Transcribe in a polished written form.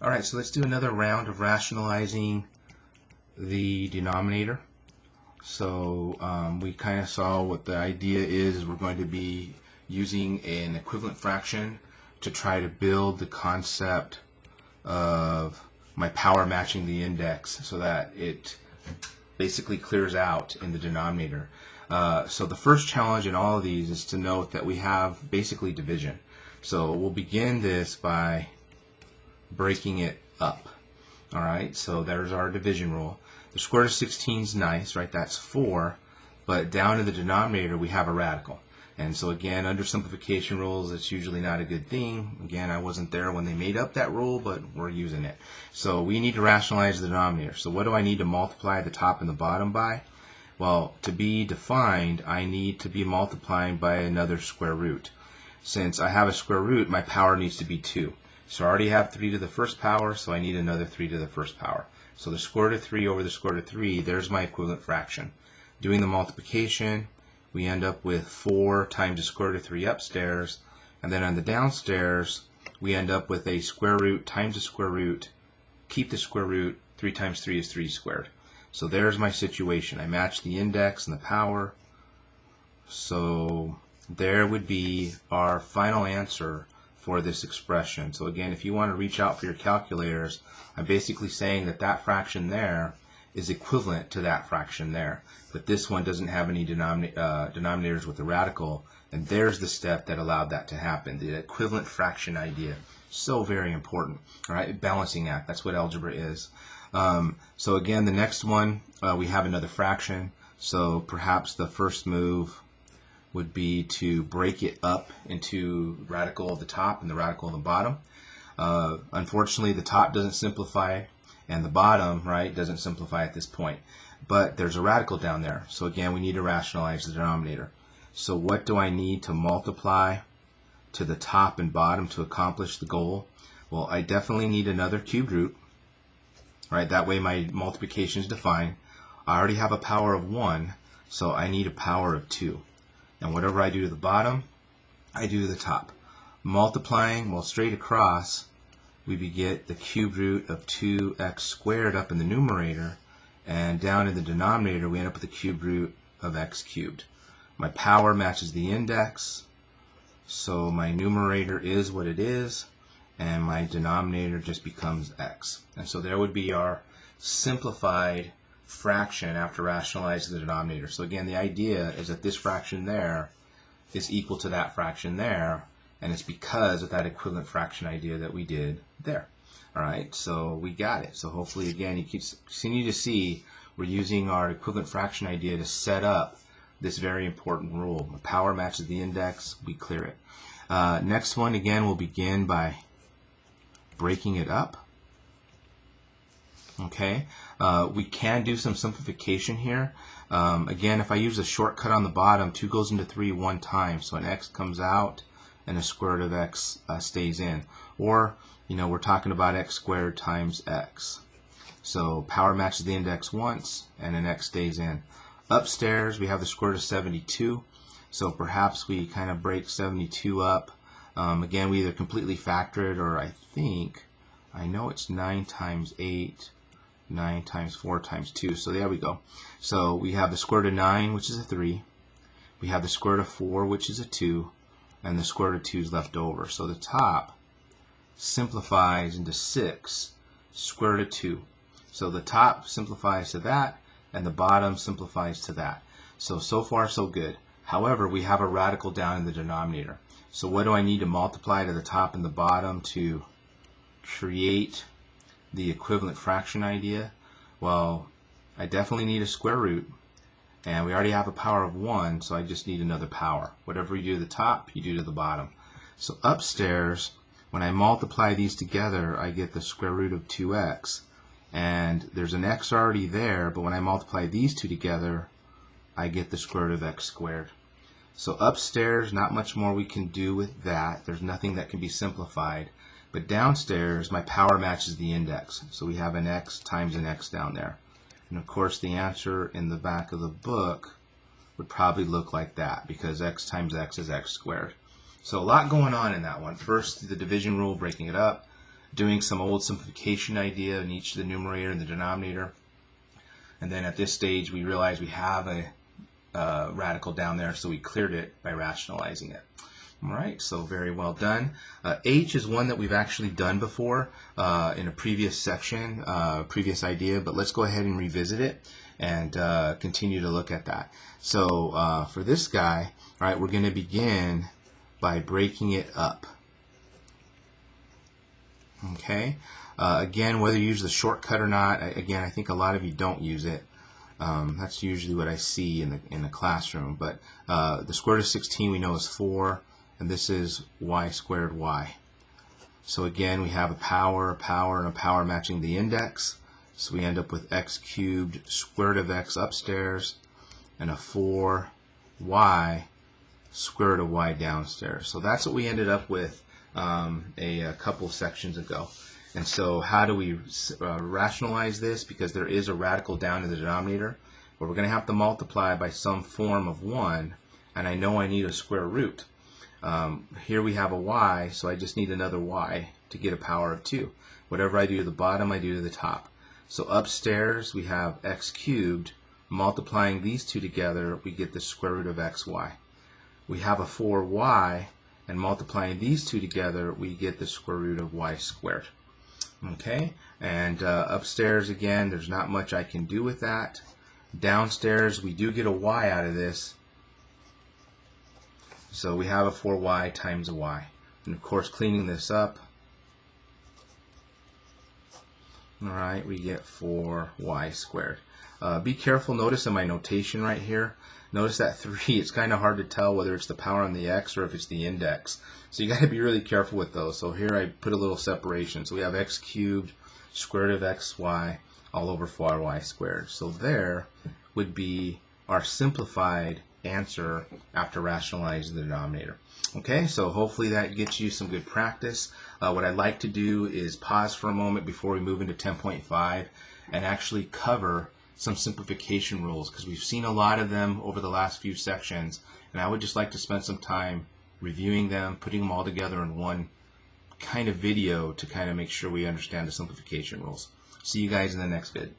Alright, so let's do another round of rationalizing the denominator. So we kind of saw what the idea is. We're going to be using an equivalent fraction to try to build the concept of my power matching the index so that it basically clears out in the denominator. So the first challenge in all of these is to note that we have basically division. So we'll begin this by breaking it up. Alright, so there's our division rule. The square root of 16 is nice, right? That's 4. But down in the denominator we have a radical. And so again, under simplification rules, it's usually not a good thing. Again, I wasn't there when they made up that rule, but we're using it. So we need to rationalize the denominator. So what do I need to multiply the top and the bottom by? Well, to be defined, I need to be multiplying by another square root. Since I have a square root, my power needs to be 2. So I already have 3 to the first power, so I need another 3 to the first power. So the square root of 3 over the square root of 3, there's my equivalent fraction. Doing the multiplication, we end up with 4 times the square root of 3 upstairs, and then on the downstairs, we end up with a square root times the square root, keep the square root, 3 times 3 is 3 squared. So there's my situation. I match the index and the power. So there would be our final answer for this expression. So again, if you want to reach out for your calculators, I'm basically saying that that fraction there is equivalent to that fraction there. But this one doesn't have any denominators with a radical, and there's the step that allowed that to happen. The equivalent fraction idea. So very important. All right, balancing act. That's what algebra is. So again, the next one, we have another fraction. So perhaps the first move would be to break it up into radical of the top and the radical of the bottom. Unfortunately, the top doesn't simplify, and the bottom, right, doesn't simplify at this point. But there's a radical down there. So again, we need to rationalize the denominator. So what do I need to multiply to the top and bottom to accomplish the goal? Well, I definitely need another cubed root. Right, that way my multiplication is defined. I already have a power of 1, so I need a power of 2. And whatever I do to the bottom, I do to the top. Multiplying, well, straight across, we get the cube root of 2x squared up in the numerator, and down in the denominator, we end up with the cube root of x cubed. My power matches the index, so my numerator is what it is, and my denominator just becomes x. And so there would be our simplified fraction after rationalizing the denominator. So again, the idea is that this fraction there is equal to that fraction there, and it's because of that equivalent fraction idea that we did there. Alright, so we got it. So hopefully, again, you continue to see we're using our equivalent fraction idea to set up this very important rule. The power matches the index, we clear it. Next one, again, we'll begin by breaking it up. Okay, we can do some simplification here. Again, if I use a shortcut on the bottom, 2 goes into 3 one time, so an x comes out and the square root of x stays in. Or, you know, we're talking about x squared times x. So power matches the index once and an x stays in. Upstairs, we have the square root of 72. So perhaps we kind of break 72 up. Again, we either completely factor it, or I know it's 9 times 8. 9 times 4 times 2. So there we go. So we have the square root of 9, which is a 3. We have the square root of 4, which is a 2. And the square root of 2 is left over. So the top simplifies into 6 square root of 2. So the top simplifies to that, and the bottom simplifies to that. So far, so good. However, we have a radical down in the denominator. So what do I need to multiply to the top and the bottom to create the equivalent fraction idea? Well, I definitely need a square root, and we already have a power of 1, so I just need another power. Whatever you do to the top, you do to the bottom. So upstairs, when I multiply these together, I get the square root of 2x, and there's an x already there, but when I multiply these two together, I get the square root of x squared. So upstairs, not much more we can do with that. There's nothing that can be simplified. But downstairs, my power matches the index. So we have an x times an x down there. And of course, the answer in the back of the book would probably look like that, because x times x is x squared. So a lot going on in that one. First, the division rule, breaking it up. doing some old simplification idea in each of the numerator and the denominator. And then at this stage we realize we have a radical down there, so we cleared it by rationalizing it. Alright, so very well done. H is one that we've actually done before in a previous section, previous idea, but let's go ahead and revisit it and continue to look at that. So for this guy, alright, we're going to begin by breaking it up. Okay, again, whether you use the shortcut or not, again, I think a lot of you don't use it. That's usually what I see in the classroom. But the square root of 16 we know is 4, and this is y squared y. So again, we have a power, and a power matching the index. So we end up with x cubed square root of x upstairs, and a 4y square root of y downstairs. So that's what we ended up with a couple sections ago. And so how do we rationalize this? Because there is a radical down in the denominator, but we're going to have to multiply by some form of 1, and I know I need a square root. Here we have a y, so I just need another y to get a power of 2. Whatever I do to the bottom, I do to the top. So upstairs we have x cubed. Multiplying these two together, we get the square root of xy. We have a 4y, and multiplying these two together, we get the square root of y squared. Okay, and upstairs again, there's not much I can do with that. Downstairs, we do get a y out of this. So we have a 4y times a y. And of course, cleaning this up, alright, we get 4y squared. Be careful, notice in my notation right here, notice that 3, it's kind of hard to tell whether it's the power on the x or if it's the index. So you got to be really careful with those. So here I put a little separation. So we have x cubed square root of xy all over 4y squared. So there would be our simplified answer after rationalizing the denominator. Okay, so hopefully that gets you some good practice. What I'd like to do is pause for a moment before we move into 10.5 and actually cover some simplification rules, because we've seen a lot of them over the last few sections, and I would just like to spend some time reviewing them, putting them all together in one kind of video to kind of make sure we understand the simplification rules. See you guys in the next vid.